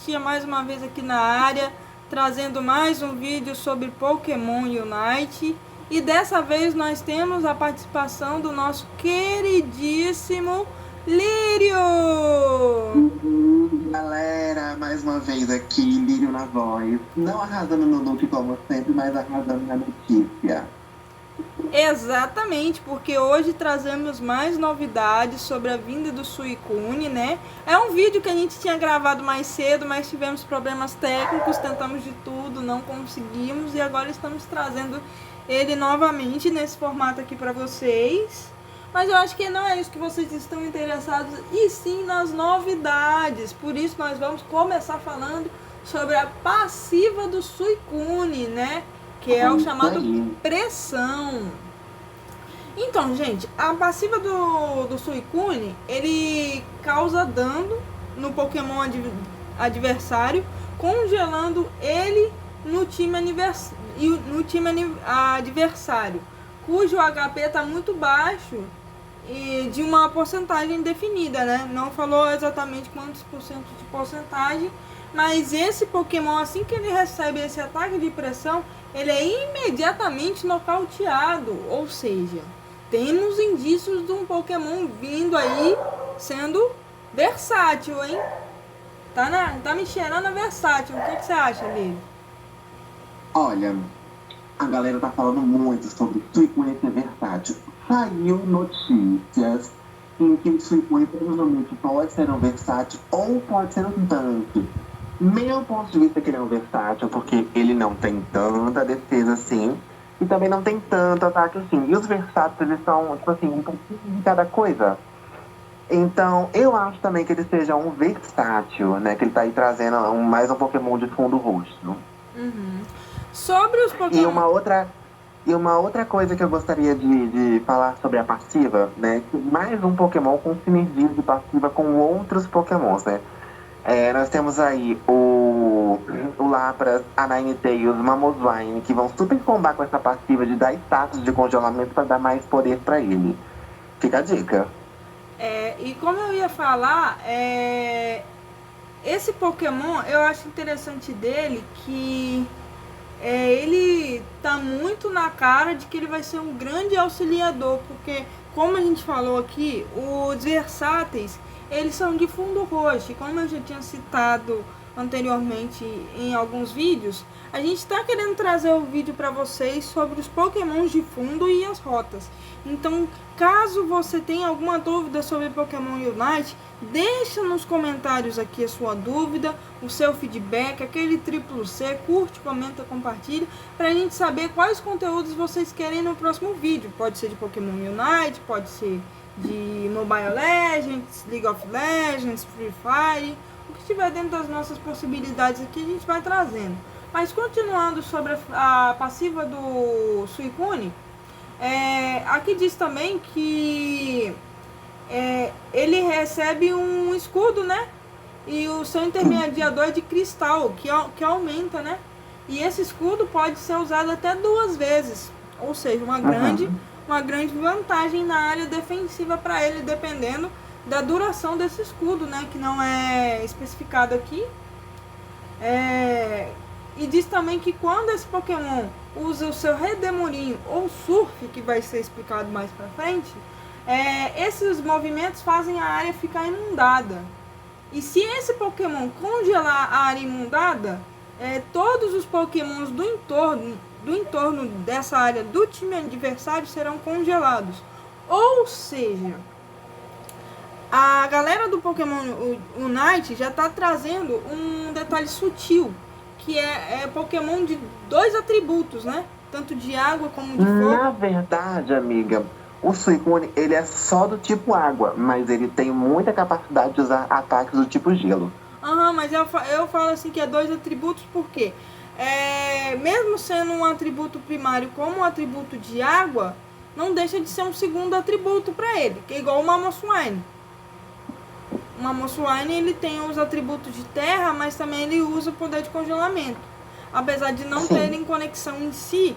Titia mais uma vez aqui na área, trazendo mais um vídeo sobre Pokémon Unite. E dessa vez nós temos a participação do nosso queridíssimo Lírio! Galera, mais uma vez aqui, Lírio na voz. Não arrasando no look como sempre, mas arrasando na notícia. Exatamente, porque hoje trazemos mais novidades sobre a vinda do Suicune, né? É um vídeo que a gente tinha gravado mais cedo, mas tivemos problemas técnicos, tentamos de tudo, não conseguimos e agora estamos trazendo ele novamente nesse formato aqui para vocês. Mas eu acho que não é isso que vocês estão interessados, e sim nas novidades. Por isso nós vamos começar falando sobre a passiva do Suicune, né? Que é o chamado pressão. Então, gente, a passiva do Suicune, ele causa dano no Pokémon adversário, congelando ele no time adversário, cujo HP está muito baixo e de uma porcentagem definida, né? Não falou exatamente quantos por cento de porcentagem, mas esse Pokémon, assim que ele recebe esse ataque de pressão, ele é imediatamente nocauteado, ou seja, temos indícios de um Pokémon vindo aí sendo versátil, hein? Tá me cheirando a versátil. O que você acha, Lili? Olha, a galera tá falando muito sobre Suicune ser versátil. Saiu notícias em que o Suicune provavelmente pode ser um versátil ou pode ser um tanque. Meu ponto de vista é que ele é um versátil, porque ele não tem tanta defesa assim, e também não tem tanto ataque assim. E os versáteis, eles são, tipo assim, um pouquinho de cada coisa. Então, eu acho também que ele seja um versátil, né? Que ele tá aí trazendo mais um Pokémon de fundo roxo. Sobre os E Pokémon... uma outra coisa que eu gostaria de falar sobre a passiva, né? Que mais um Pokémon com sinergia de passiva com outros Pokémons, né? Nós temos aí o Lapras, a Ninetales, o Mamoswine, que vão super combar com essa passiva de dar status de congelamento para dar mais poder para ele. Fica a dica. E como eu ia falar, esse Pokémon, eu acho interessante dele que ele tá muito na cara de que ele vai ser um grande auxiliador, porque, como a gente falou aqui, os versáteis, eles são de fundo roxo, e como eu já tinha citado anteriormente em alguns vídeos, a gente está querendo trazer o vídeo para vocês sobre os Pokémons de fundo e as rotas. Então, caso você tenha alguma dúvida sobre Pokémon Unite, deixa nos comentários aqui a sua dúvida, o seu feedback, aquele triplo C, curte, comenta, compartilha, para a gente saber quais conteúdos vocês querem no próximo vídeo. Pode ser de Pokémon Unite, pode ser de Mobile Legends, League of Legends, Free Fire, o que estiver dentro das nossas possibilidades aqui a gente vai trazendo. Mas continuando sobre a passiva do Suicune, aqui diz também que ele recebe um escudo, né? E o seu intermediador é de cristal, que aumenta, né? E esse escudo pode ser usado até 2 vezes, ou seja, uma grande vantagem na área defensiva para ele, dependendo da duração desse escudo, né? Que não é especificado aqui. E diz também que quando esse Pokémon usa o seu Redemoinho ou Surf, que vai ser explicado mais pra frente, esses movimentos fazem a área ficar inundada. E se esse Pokémon congelar a área inundada, todos os Pokémons do entorno dessa área do time adversário serão congelados. Ou seja, a galera do Pokémon Unite já está trazendo um detalhe sutil, que é Pokémon de 2 atributos, né? Tanto de água como de fogo. Na verdade, amiga, o Suicune, ele é só do tipo água, mas ele tem muita capacidade de usar ataques do tipo gelo. Mas eu falo assim que é 2 atributos porque mesmo sendo um atributo primário como um atributo de água, não deixa de ser um segundo atributo para ele, que é igual o Mamoswine. O Mamoswine, ele tem os atributos de terra, mas também ele usa o poder de congelamento. Apesar de não terem conexão em si,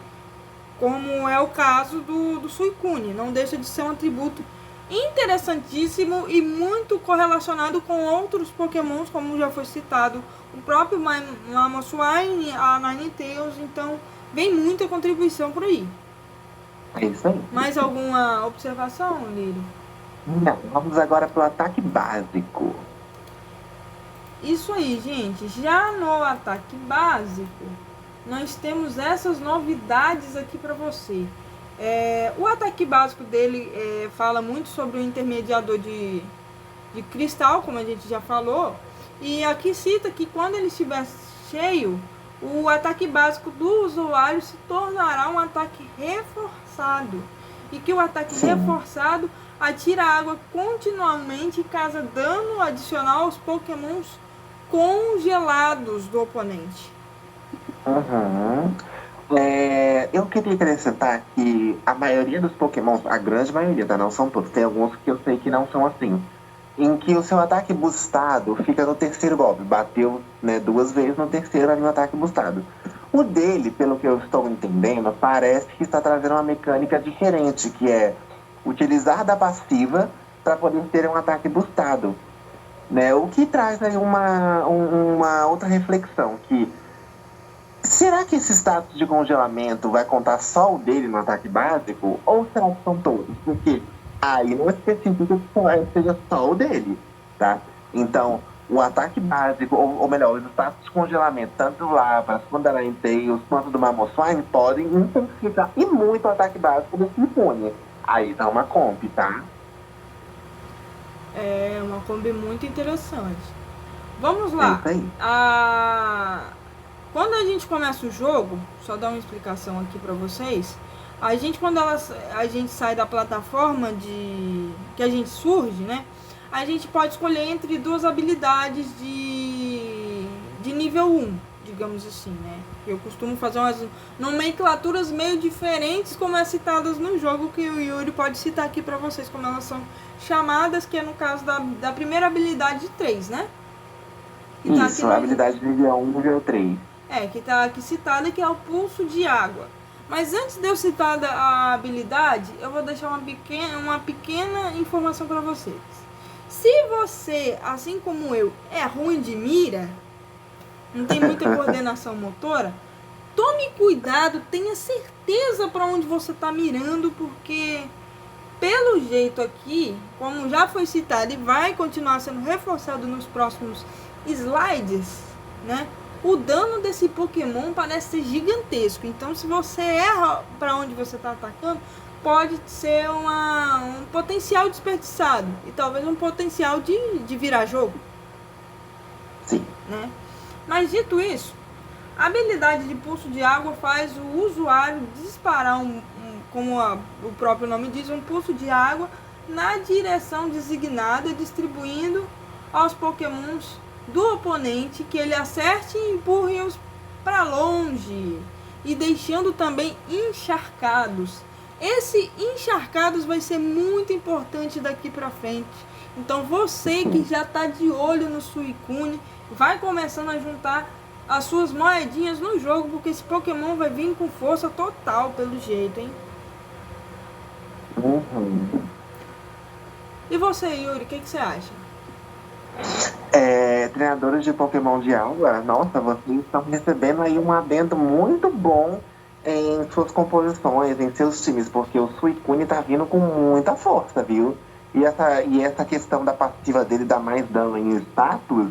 como é o caso do Suicune. Não deixa de ser um atributo interessantíssimo e muito correlacionado com outros pokémons, como já foi citado, o próprio Mamoswine, a Ninetales, então vem muita contribuição por aí. É isso aí. Mais alguma observação, Lírio? Não, vamos agora pro ataque básico. Isso aí, gente. Já no ataque básico, nós temos essas novidades aqui para você. O ataque básico dele fala muito sobre o intermediador de cristal, como a gente já falou. E aqui cita que quando ele estiver cheio, o ataque básico do usuário se tornará um ataque reforçado. E que o ataque reforçado atira água continuamente e causa dano adicional aos pokémons congelados do oponente. Uhum. Eu queria acrescentar que a maioria dos pokémons, a grande maioria, tá? Não são todos, tem alguns que eu sei que não são assim, em que o seu ataque boostado fica no terceiro golpe. Bateu, né, 2 vezes, no terceiro ali no ataque boostado. O dele, pelo que eu estou entendendo, parece que está trazendo uma mecânica diferente, que é utilizar da passiva para poder ter um ataque boostado, né? O que traz aí uma outra reflexão, que será que esse status de congelamento vai contar só o dele no ataque básico? Ou será que são todos? Porque aí não especifica que seja só o dele, tá? Então, o ataque básico, ou melhor, os status de congelamento, tanto do Lava, quanto da Ninetales, quanto do Mamoswine, podem intensificar e muito o ataque básico do Suicune. Aí tá uma comp, tá? É uma combi muito interessante. Vamos lá. É isso aí. Quando a gente começa o jogo, só dar uma explicação aqui para vocês. A gente, quando a gente sai da plataforma que a gente surge, né? A gente pode escolher entre 2 habilidades de nível 1, digamos assim, né? Eu costumo fazer umas nomenclaturas meio diferentes, como é citadas no jogo, que o Yuri pode citar aqui para vocês, como elas são chamadas, que é no caso da primeira habilidade de 3, né? Que tá isso, a habilidade de nível 1 nível 3. Que está aqui citada, que é o pulso de água. Mas antes de eu citar a habilidade, eu vou deixar uma pequena informação para vocês. Se você, assim como eu, é ruim de mira, não tem muita coordenação motora, tome cuidado, tenha certeza para onde você está mirando, porque pelo jeito aqui, como já foi citado e vai continuar sendo reforçado nos próximos slides, né? O dano desse Pokémon parece ser gigantesco. Então, se você erra para onde você está atacando, pode ser um potencial desperdiçado. E talvez um potencial de virar jogo. Sim. Né? Mas dito isso, a habilidade de pulso de água faz o usuário disparar, como o próprio nome diz, um pulso de água na direção designada, distribuindo aos Pokémons do oponente, que ele acerte e empurre-os para longe e deixando também encharcados. Esse encharcados vai ser muito importante daqui para frente. Então você que já está de olho no Suicune, vai começando a juntar as suas moedinhas no jogo, porque esse Pokémon vai vir com força total pelo jeito, hein? E você, Yuri, o que você acha? Treinadores de Pokémon de água, nossa, vocês estão recebendo aí um adendo muito bom em suas composições, em seus times, porque o Suicune tá vindo com muita força, viu? E essa questão da passiva dele dar mais dano em status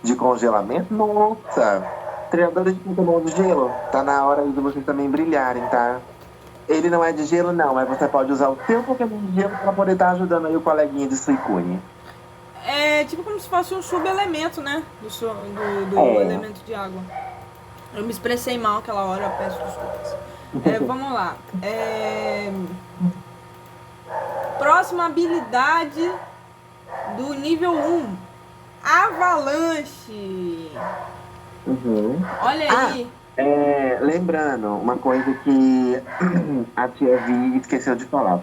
de congelamento, nossa! Treinadores de Pokémon de gelo, tá na hora de vocês também brilharem, tá? Ele não é de gelo não, mas você pode usar o seu Pokémon de gelo para poder estar ajudando aí o coleguinha de Suicune. É tipo como se fosse um subelemento, né? Do elemento de água. Eu me expressei mal aquela hora, eu peço desculpas. Vamos lá. Próxima habilidade do nível 1. Avalanche. Olha aí. Lembrando, uma coisa que a tia Vi esqueceu de falar.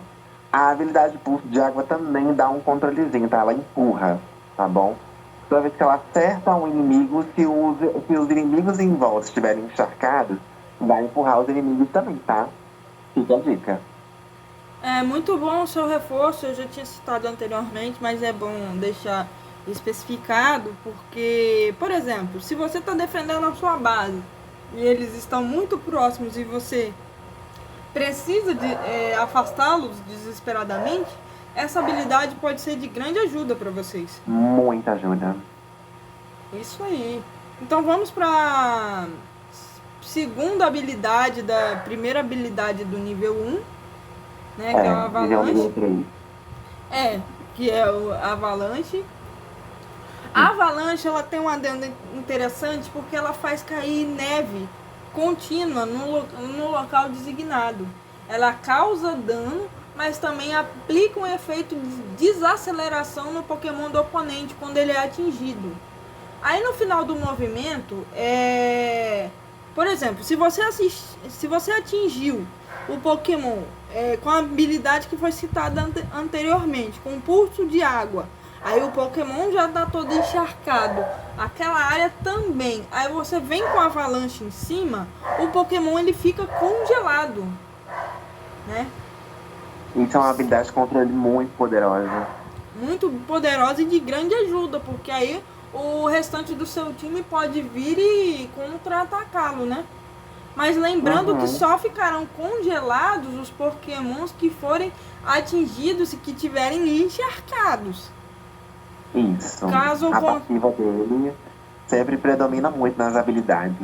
A habilidade de pulso de água também dá um controlezinho, tá? Ela empurra, tá bom? Toda vez que ela acerta um inimigo, se os inimigos em volta estiverem encharcados, vai empurrar os inimigos também, tá? Fica a dica. É muito bom o seu reforço, eu já tinha citado anteriormente, mas é bom deixar especificado, porque, por exemplo, se você está defendendo a sua base e eles estão muito próximos e você precisa de afastá-los desesperadamente, essa habilidade pode ser de grande ajuda para vocês. Muita ajuda. Isso aí. Então vamos para segunda habilidade da primeira habilidade do nível 1, né, que é o Avalanche. Que é o Avalanche. A Avalanche, ela tem um adendo interessante porque ela faz cair neve contínua no local designado. Ela causa dano, mas também aplica um efeito de desaceleração no Pokémon do oponente quando ele é atingido. Aí no final do movimento, por exemplo, se você atingiu o Pokémon com a habilidade que foi citada anteriormente, com um pulso de água, aí o Pokémon já está todo encharcado, aquela área também, aí você vem com a avalanche em cima, o Pokémon ele fica congelado, né? Isso é uma habilidade de controle muito poderosa. Muito poderosa e de grande ajuda, porque aí o restante do seu time pode vir e contra-atacá-lo, né? Mas lembrando que só ficarão congelados os Pokémons que forem atingidos e que tiverem encharcados. Isso. Caso a passiva dele sempre predomina muito nas habilidades.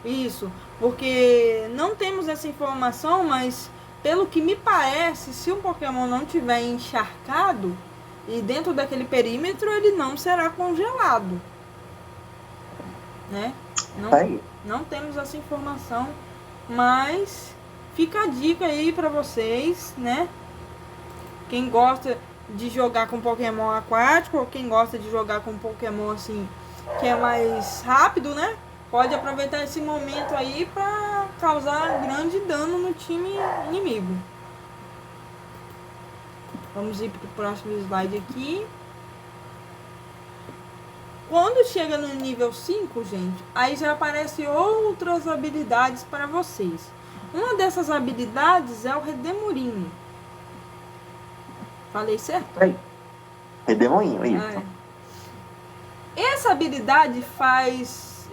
Isso, porque não temos essa informação, mas pelo que me parece, se um Pokémon não tiver encharcado e dentro daquele perímetro, ele não será congelado, né? Não temos essa informação, mas fica a dica aí pra vocês, né? Quem gosta de jogar com Pokémon aquático ou quem gosta de jogar com Pokémon assim que é mais rápido, né? Pode aproveitar esse momento aí pra causar grande dano no time inimigo. Vamos ir pro próximo slide aqui. Quando chega no nível 5, gente, aí já aparecem outras habilidades para vocês. Uma dessas habilidades é o Redemoinho. Falei certo? Redemoinho, isso. Essa habilidade faz,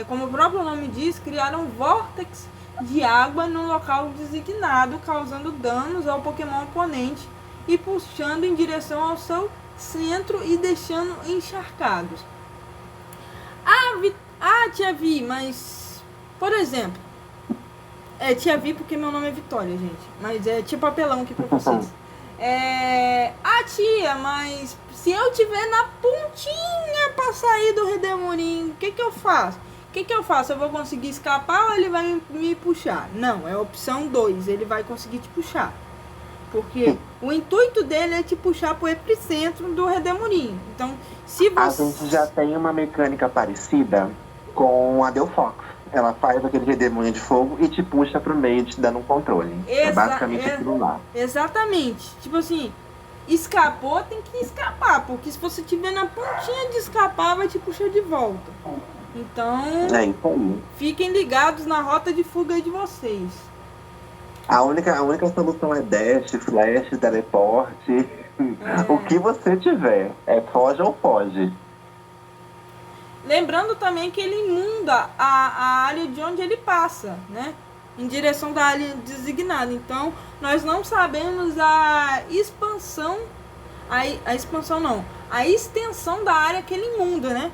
como o próprio nome diz, criar um vórtex de água no local designado, causando danos ao Pokémon oponente e puxando em direção ao seu centro e deixando encharcados. Tia Vi, mas, por exemplo, Tia Vi porque meu nome é Vitória, gente, mas é tipo papelão aqui pra vocês. Tia, mas se eu tiver na pontinha pra sair do Redemoinho, o que eu faço? Eu vou conseguir escapar ou ele vai me puxar? Não, é a opção 2, ele vai conseguir te puxar. Porque o intuito dele é te puxar pro epicentro do Redemoinho. Então, se você... A gente já tem uma mecânica parecida com a Delphox. Ela faz aquele Redemoinho de fogo e te puxa pro meio, te dando um controle. É basicamente aquilo lá. Exatamente. Tipo assim, escapou, tem que escapar. Porque se você tiver na pontinha de escapar, vai te puxar de volta. Então, isso aí. Fiquem ligados na rota de fuga aí de vocês. A única solução é dash, flash, teleporte. O que você tiver. Foge ou foge. Lembrando também que ele inunda a área de onde ele passa, né? Em direção da área designada. Então, nós não sabemos a expansão... A expansão não. A extensão da área que ele inunda, né?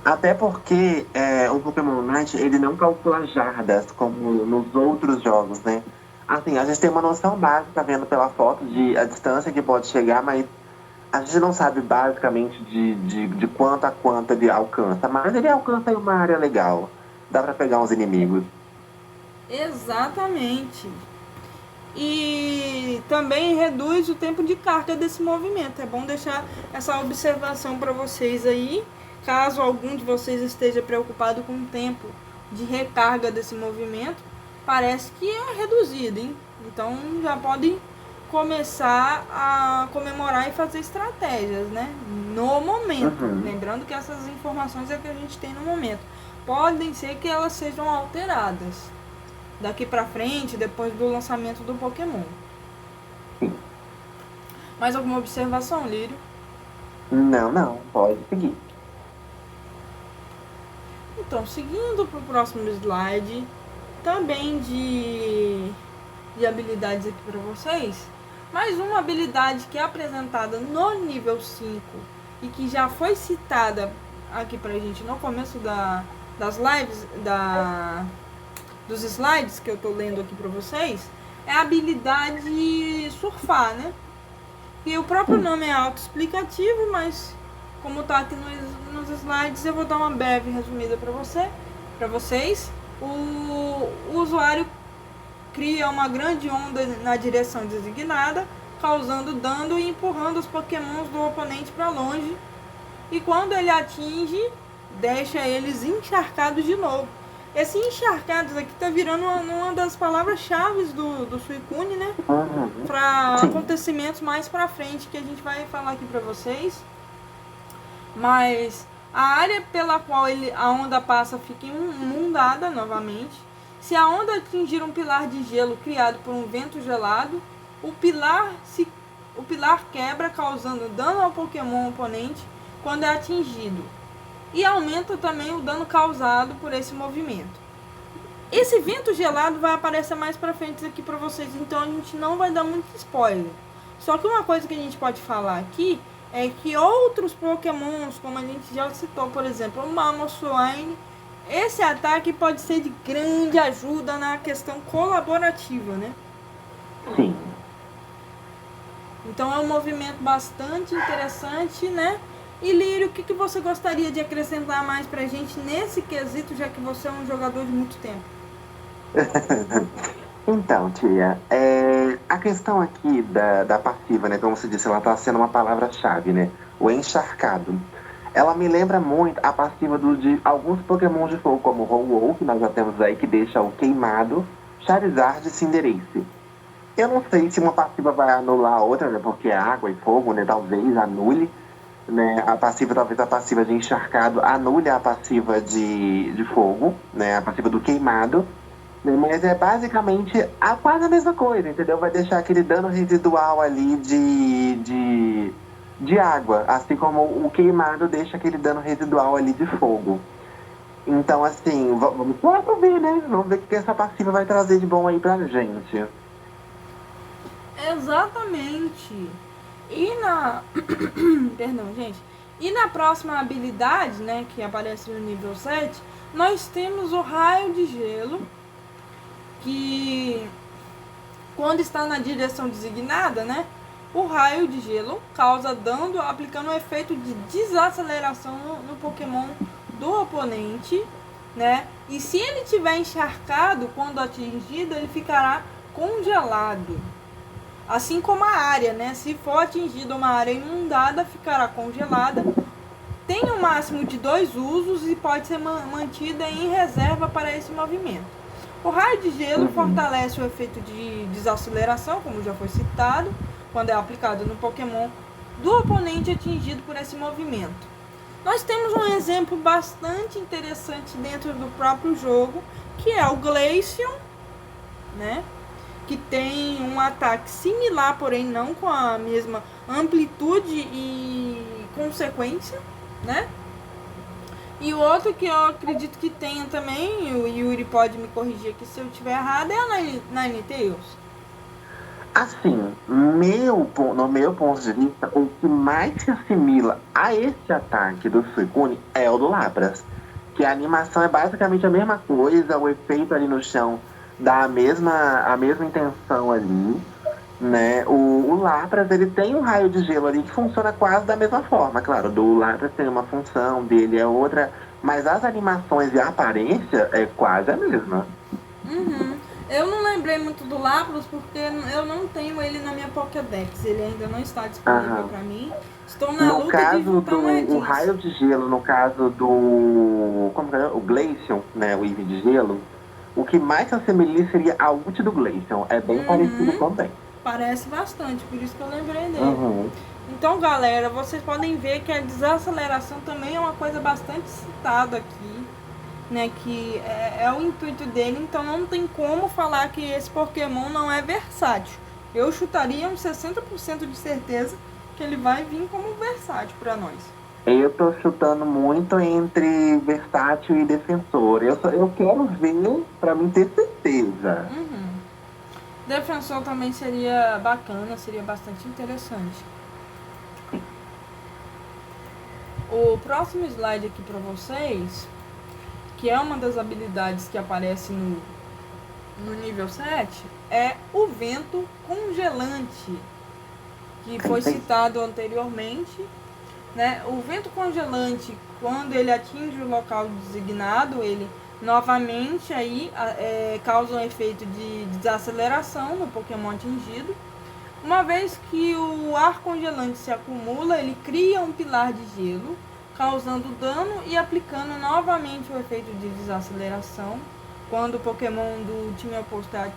Até porque o Pokémon Unite, ele não calcula jardas como nos outros jogos, né? Assim, a gente tem uma noção básica vendo pela foto de a distância que pode chegar, mas a gente não sabe basicamente de quanto a quanto ele alcança. Mas ele alcança em uma área legal. Dá pra pegar uns inimigos. Exatamente. E também reduz o tempo de carga desse movimento. É bom deixar essa observação para vocês aí. Caso algum de vocês esteja preocupado com o tempo de recarga desse movimento, parece que é reduzido, hein? Então já podem começar a comemorar e fazer estratégias, né? No momento. Lembrando que essas informações é que a gente tem no momento. Podem ser que elas sejam alteradas daqui pra frente, depois do lançamento do Pokémon. Mais alguma observação, Lírio? Não, pode seguir. Então, seguindo para o próximo slide, também de habilidades aqui para vocês. Mais uma habilidade que é apresentada no nível 5 e que já foi citada aqui pra gente no começo das lives, dos slides que eu tô lendo aqui para vocês, é a habilidade surfar, né? E o próprio nome é autoexplicativo, mas como tá aqui nos slides, eu vou dar uma breve resumida para vocês. O usuário cria uma grande onda na direção designada, causando dano e empurrando os pokémons do oponente para longe. E quando ele atinge, deixa eles encharcados de novo. Esse encharcados aqui tá virando uma das palavras-chave do Suicune, né? Para acontecimentos mais para frente que a gente vai falar aqui para vocês. Mas a área pela qual a onda passa fica inundada novamente. Se a onda atingir um pilar de gelo criado por um vento gelado, o pilar quebra, causando dano ao Pokémon oponente quando é atingido. E aumenta também o dano causado por esse movimento. Esse vento gelado vai aparecer mais pra frente aqui pra vocês, então a gente não vai dar muito spoiler. Só que uma coisa que a gente pode falar aqui é que outros Pokémons, como a gente já citou, por exemplo, o Mamoswine, esse ataque pode ser de grande ajuda na questão colaborativa, né? Sim. Então é um movimento bastante interessante, né? E Lírio, o que você gostaria de acrescentar mais pra gente nesse quesito, já que você é um jogador de muito tempo? Então, tia, a questão aqui da passiva, né? Como você disse, ela tá sendo uma palavra-chave, né? O encharcado. Ela me lembra muito a passiva de alguns Pokémon de fogo, como o Ho-Oh, que nós já temos aí, que deixa o queimado, Charizard e Cinderace. Eu não sei se uma passiva vai anular a outra, né? Porque é água e fogo, né? Talvez anule, né? Talvez a passiva de encharcado anule a passiva de fogo, né? A passiva do queimado. Né? Mas é basicamente quase a mesma coisa, entendeu? Vai deixar aquele dano residual ali de água, assim como o queimado deixa aquele dano residual ali de fogo. Então, assim, vamos ver, né? Vamos ver o que essa passiva vai trazer de bom aí pra gente. Exatamente. E Perdão, gente. E na próxima habilidade, né, que aparece no nível 7, nós temos o Raio de Gelo, que quando está na direção designada, né, o Raio de Gelo causa dano aplicando um efeito de desaceleração no Pokémon do oponente, né? E se ele tiver encharcado quando atingido, ele ficará congelado. Assim como a área, né? Se for atingida uma área inundada, ficará congelada. Tem um máximo de 2 usos e pode ser mantida em reserva para esse movimento. O raio de gelo fortalece o efeito de desaceleração, como já foi citado, quando é aplicado no Pokémon do oponente atingido por esse movimento. Nós temos um exemplo bastante interessante dentro do próprio jogo, que é o Glaceon, né? Que tem um ataque similar, porém não com a mesma amplitude e consequência, né? E o outro que eu acredito que tenha também, o Yuri pode me corrigir aqui se eu estiver errado, é a Ninetales. Assim, no meu ponto de vista, o que mais se assimila a esse ataque do Suicune é o do Lapras. Que a animação é basicamente a mesma coisa, o efeito ali no chão dá a mesma intenção ali, né? O Lapras, ele tem um raio de gelo ali que funciona quase da mesma forma. Claro, do Lapras tem uma função, dele é outra, mas as animações e a aparência é quase a mesma. Eu não lembrei muito do Lapras porque eu não tenho ele na minha Pokédex. Ele ainda não está disponível para mim. Estou na luta de juntar o raio de gelo, no caso do... Como que é? O Glaceon, né? O Eevee de gelo. O que mais se assemelha seria a ult do Glaceon. É bem parecido também. Parece bastante, por isso que eu lembrei dele. Então, galera, vocês podem ver que a desaceleração também é uma coisa bastante citada aqui, né? Que é o intuito dele, então não tem como falar que esse Pokémon não é versátil. Eu chutaria uns 60% de certeza que ele vai vir como versátil para nós. Eu tô chutando muito entre versátil e defensor. Eu quero ver pra mim ter certeza. Defensor também seria bacana, seria bastante interessante. O próximo slide aqui para vocês, que é uma das habilidades que aparece no nível 7, é o vento congelante, que foi citado anteriormente, né? O vento congelante, quando ele atinge o local designado, ele novamente aí causa um efeito de desaceleração no Pokémon atingido. Uma vez que o ar congelante se acumula, ele cria um pilar de gelo, causando dano e aplicando novamente o efeito de desaceleração quando o Pokémon do time oposto é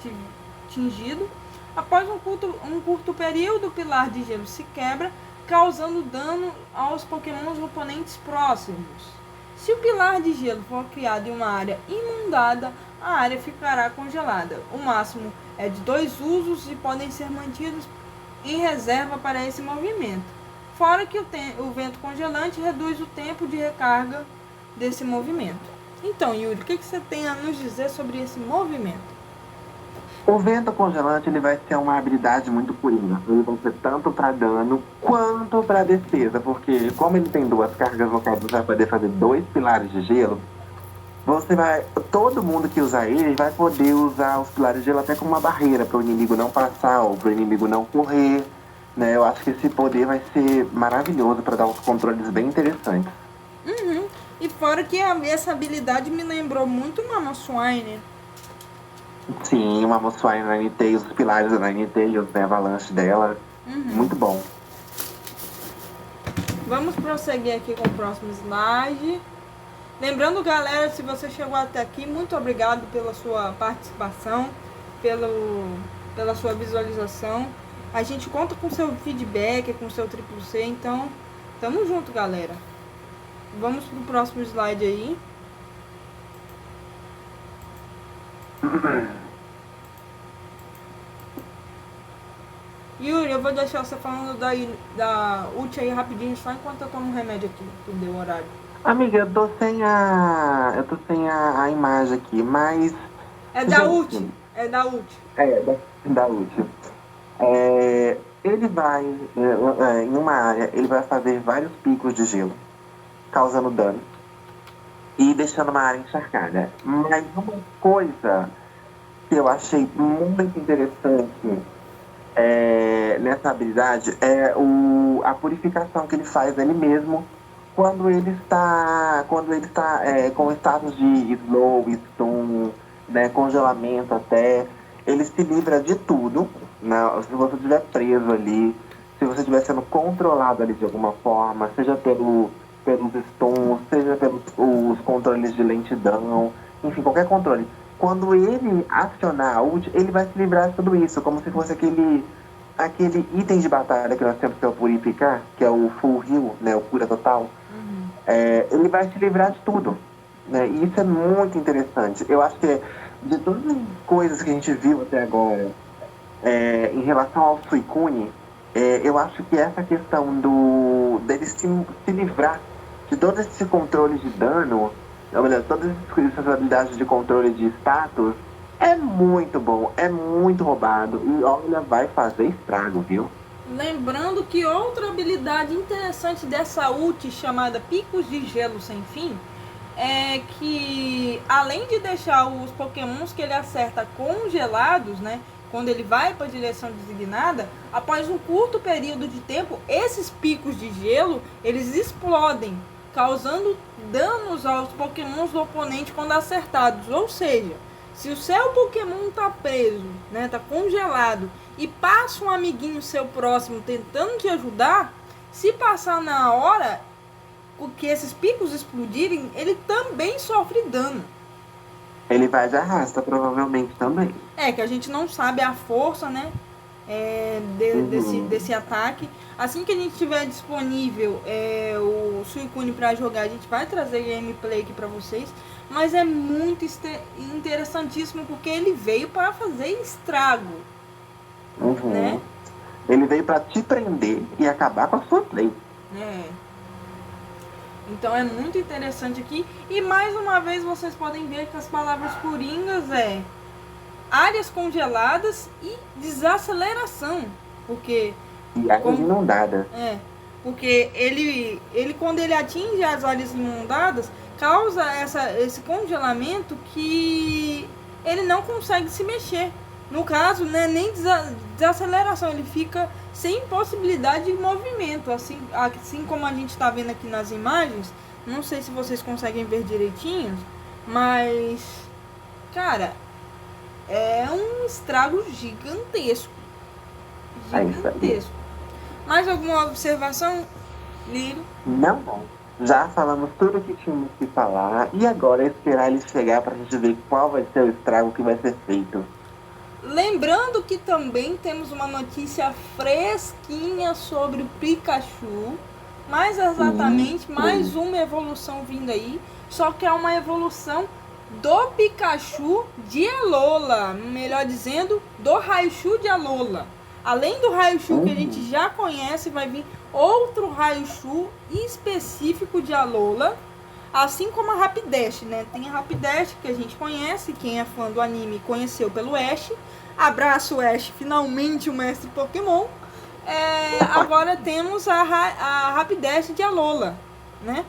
atingido. Após um curto período, o pilar de gelo se quebra, causando dano aos Pokémons oponentes próximos. Se o pilar de gelo for criado em uma área inundada, a área ficará congelada. O máximo é de 2 usos e podem ser mantidos em reserva para esse movimento. Fora que o vento congelante reduz o tempo de recarga desse movimento. Então, Yuri, o que você tem a nos dizer sobre esse movimento? O vento congelante ele vai ser uma habilidade muito coringa. Ele vai ser tanto para dano quanto para defesa, porque como ele tem 2 cargas locais, você vai poder fazer 2 pilares de gelo. Todo mundo que usar ele vai poder usar os pilares de gelo até como uma barreira para o inimigo não passar ou para o inimigo não correr, né? Eu acho que esse poder vai ser maravilhoso para dar uns controles bem interessantes. E fora que essa habilidade me lembrou muito uma Mamoswine. Sim, uma Mamoswine na Ninetales, os pilares da Ninetales, né, a avalanche dela. Muito bom. Vamos prosseguir aqui com o próximo slide. Lembrando, galera, se você chegou até aqui, muito obrigado pela sua participação, pela sua visualização. A gente conta com seu feedback, com seu triplo C, então tamo junto, galera. Vamos pro próximo slide aí. Yuri, eu vou deixar você falando da ult aí rapidinho, só enquanto eu tomo um remédio aqui, que deu horário. Amiga, eu tô sem a imagem aqui, mas... É da ult. É da ult. Da ult. Ele vai, em uma área, ele vai fazer vários picos de gelo, causando dano e deixando uma área encharcada. Mas uma coisa que eu achei muito interessante nessa habilidade é a purificação que ele faz dele mesmo quando ele está com status de slow, stun, né, congelamento até. Ele se livra de tudo, né? Se você estiver preso ali, se você estiver sendo controlado ali de alguma forma, seja pelos stuns, seja pelos os controles de lentidão, enfim, qualquer controle. Quando ele acionar a ult, ele vai se livrar de tudo isso, como se fosse aquele item de batalha que nós temos que purificar, que é o full heal, né, o cura total. Ele vai se livrar de tudo, né? E isso é muito interessante. Eu acho que de todas as coisas que a gente viu até agora em relação ao Suicune, eu acho que essa questão dele se livrar de todo esse controle de dano, ou melhor, todas essas habilidades de controle de status, é muito bom, é muito roubado e olha, vai fazer estrago, viu? Lembrando que outra habilidade interessante dessa ult chamada Picos de Gelo Sem Fim é que, além de deixar os pokémons que ele acerta congelados, né, quando ele vai para a direção designada, após um curto período de tempo, esses picos de gelo, eles explodem, causando danos aos pokémons do oponente quando acertados. Ou seja, se o seu pokémon está preso, né, tá congelado, e passa um amiguinho seu próximo tentando te ajudar, se passar na hora que esses picos explodirem, ele também sofre dano. Ele vai de arrasta, provavelmente, também. Que a gente não sabe a força, né, desse ataque. Assim que a gente tiver disponível o Suicune para jogar, a gente vai trazer gameplay aqui para vocês. Mas é muito interessantíssimo porque ele veio para fazer estrago. né? Ele veio pra te prender e acabar com a sua play. É. Então é muito interessante aqui. E mais uma vez vocês podem ver que as palavras coringas é áreas congeladas e desaceleração. Porque E áreas inundadas. porque ele quando ele atinge as áreas inundadas, causa esse congelamento que ele não consegue se mexer. No caso, né, nem desaceleração, ele fica sem possibilidade de movimento, assim como a gente está vendo aqui nas imagens. Não sei se vocês conseguem ver direitinho, mas, cara, é um estrago gigantesco. Gigantesco. Mais alguma observação, Lírio? Não. Já falamos tudo o que tínhamos que falar. E agora é esperar ele chegar pra gente ver qual vai ser o estrago que vai ser feito. Lembrando que também temos uma notícia fresquinha sobre o Pikachu. Mais exatamente, mais uma evolução vindo aí. Só que é uma evolução do Pikachu de Alola. Melhor dizendo, do Raichu de Alola. Além do Raichu que a gente já conhece, vai vir outro Raichu específico de Alola. Assim como a Rapidash, né? Tem a Rapidash que a gente conhece, quem é fã do anime conheceu pelo Ash. Abraço, Ash, finalmente o mestre Pokémon. Agora temos a Rapidash de Alola, né?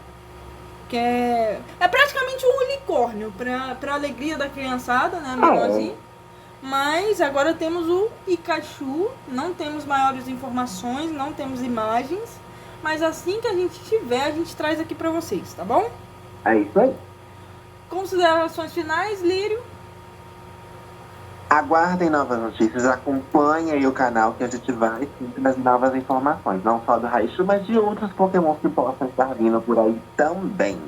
Que é praticamente um unicórnio, pra alegria da criançada, né? Menorzinho. Mas agora temos o Pikachu, não temos maiores informações, não temos imagens. Mas assim que a gente tiver, a gente traz aqui pra vocês, tá bom? É isso aí. Considerações finais, Lírio? Aguardem novas notícias, acompanhem aí o canal que a gente vai sempre nas novas informações. Não só do Raichu, mas de outros Pokémon que possam estar vindo por aí também.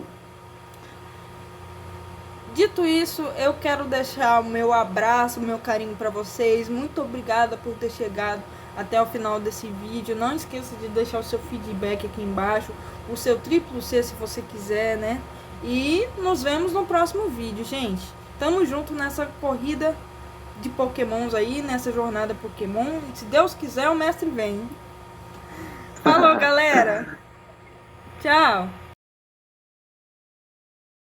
Dito isso, eu quero deixar o meu abraço, o meu carinho para vocês. Muito obrigada por ter chegado até o final desse vídeo. Não esqueça de deixar o seu feedback aqui embaixo, o seu triplo C se você quiser, né? E nos vemos no próximo vídeo, gente. Tamo junto nessa corrida de Pokémons aí, nessa jornada Pokémon. Se Deus quiser, o mestre vem. Falou, galera. Tchau.